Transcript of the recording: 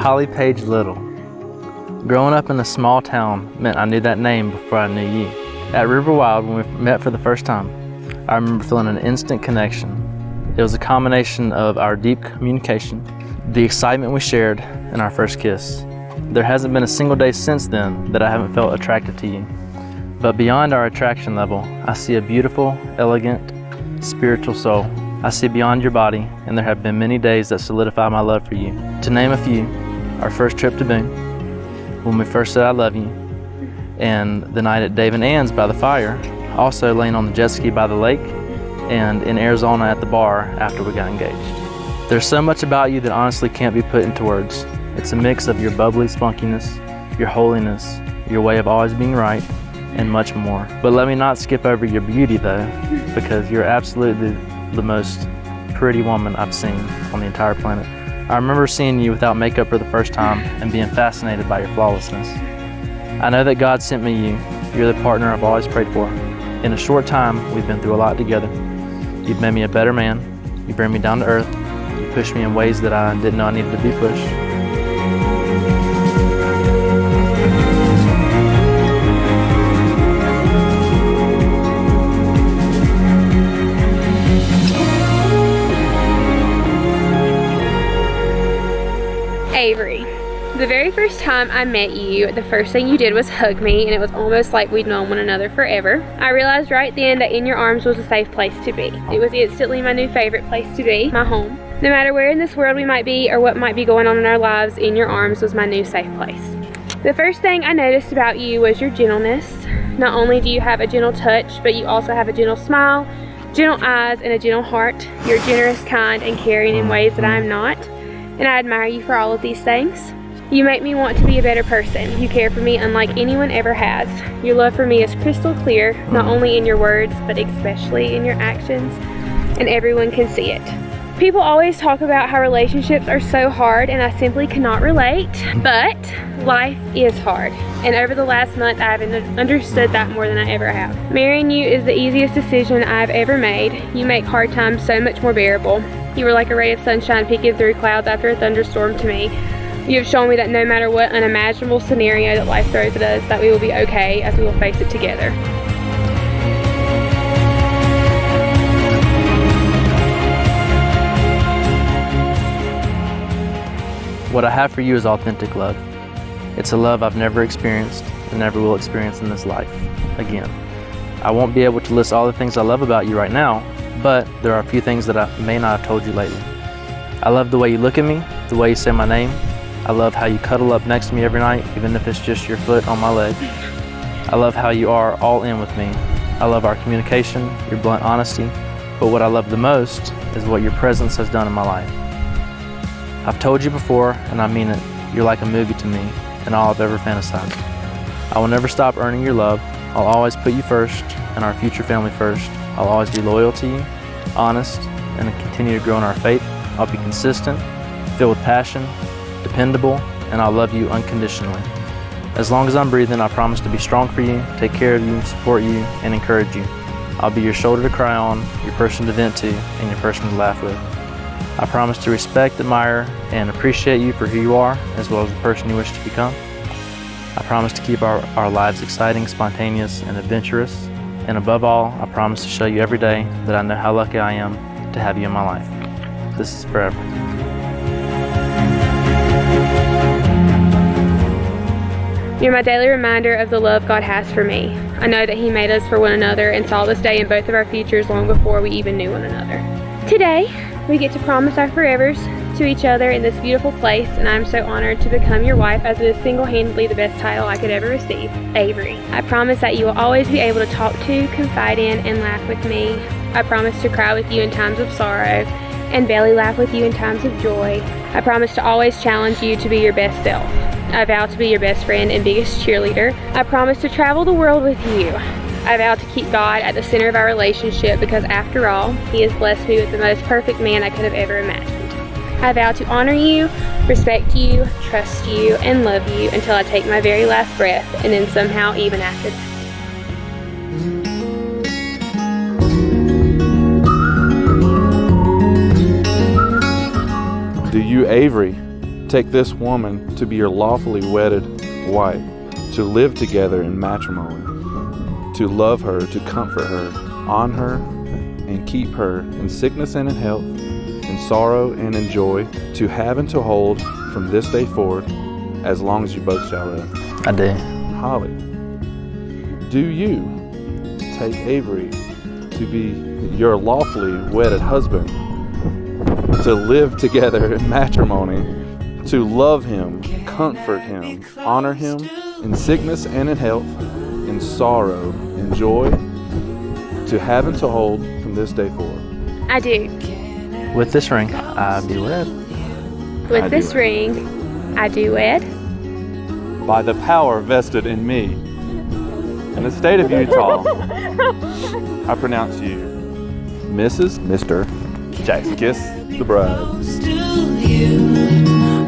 Holly Page Little. Growing up in a small town meant I knew that name before I knew you. At Riverwild, when we met for the first time, I remember feeling an instant connection. It was a combination of our deep communication, the excitement we shared, and our first kiss. There hasn't been a single day since then that I haven't felt attracted to you. But beyond our attraction level, I see a beautiful, elegant, spiritual soul. I see beyond your body, and there have been many days that solidify my love for you. To name a few, our first trip to Boone, when we first said I love you, and the night at Dave and Ann's by the fire, also laying on the jet ski by the lake, and in Arizona at the bar after we got engaged. There's so much about you that honestly can't be put into words. It's a mix of your bubbly spunkiness, your holiness, your way of always being right, and much more. But let me not skip over your beauty though, because you're absolutely the most pretty woman I've seen on the entire planet. I remember seeing you without makeup for the first time and being fascinated by your flawlessness. I know that God sent me you. You're the partner I've always prayed for. In a short time, we've been through a lot together. You've made me a better man. You bring me down to earth. You push me in ways that I didn't know I needed to be pushed. Avery. The very first time I met you, the first thing you did was hug me, and it was almost like we'd known one another forever. I realized right then that in your arms was a safe place to be. It was instantly my new favorite place to be, my home. No matter where in this world we might be or what might be going on in our lives, in your arms was my new safe place. The first thing I noticed about you was your gentleness. Not only do you have a gentle touch, but you also have a gentle smile, gentle eyes, and a gentle heart. You're generous, kind, and caring in ways that I am not. And I admire you for all of these things. You make me want to be a better person. You care for me unlike anyone ever has. Your love for me is crystal clear, not only in your words, but especially in your actions, and everyone can see it. People always talk about how relationships are so hard, and I simply cannot relate, but life is hard. And over the last month, I've understood that more than I ever have. Marrying you is the easiest decision I've ever made. You make hard times so much more bearable. You were like a ray of sunshine peeking through clouds after a thunderstorm to me. You have shown me that no matter what unimaginable scenario that life throws at us, that we will be okay as we will face it together. What I have for you is authentic love. It's a love I've never experienced and never will experience in this life again. I won't be able to list all the things I love about you right now, but there are a few things that I may not have told you lately. I love the way you look at me, the way you say my name. I love how you cuddle up next to me every night, even if it's just your foot on my leg. I love how you are all in with me. I love our communication, your blunt honesty, but what I love the most is what your presence has done in my life. I've told you before, and I mean it, you're like a movie to me, and all I've ever fantasized. I will never stop earning your love. I'll always put you first, and our future family first. I'll always be loyal to you, honest, and continue to grow in our faith. I'll be consistent, filled with passion, dependable, and I'll love you unconditionally. As long as I'm breathing, I promise to be strong for you, take care of you, support you, and encourage you. I'll be your shoulder to cry on, your person to vent to, and your person to laugh with. I promise to respect, admire, and appreciate you for who you are, as well as the person you wish to become. I promise to keep our lives exciting, spontaneous, and adventurous. And above all, I promise to show you every day that I know how lucky I am to have you in my life. This is forever. You're my daily reminder of the love God has for me. I know that He made us for one another and saw this day in both of our futures long before we even knew one another. Today, we get to promise our forevers to each other in this beautiful place, and I'm so honored to become your wife, as it is single-handedly the best title I could ever receive, Avery. I promise that you will always be able to talk to, confide in, and laugh with me. I promise to cry with you in times of sorrow and belly laugh with you in times of joy. I promise to always challenge you to be your best self. I vow to be your best friend and biggest cheerleader. I promise to travel the world with you. I vow to keep God at the center of our relationship, because after all, He has blessed me with the most perfect man I could have ever imagined. I vow to honor you, respect you, trust you, and love you until I take my very last breath, and then somehow even after that. Do you, Avery, take this woman to be your lawfully wedded wife, to live together in matrimony, to love her, to comfort her, honor her, and keep her in sickness and in health, in sorrow and in joy, to have and to hold from this day forward, as long as you both shall live. I do. Holly, do you take Avery to be your lawfully wedded husband, to live together in matrimony, to love him, comfort him, honor him in sickness and in health, in sorrow and joy, to have and to hold from this day forward? I do. With this ring, I do wed. With I this do wed. ring, I do wed. By the power vested in me, in the state of Utah, I pronounce you Mrs. Mr. Jackson. Kiss the bride. Close to you.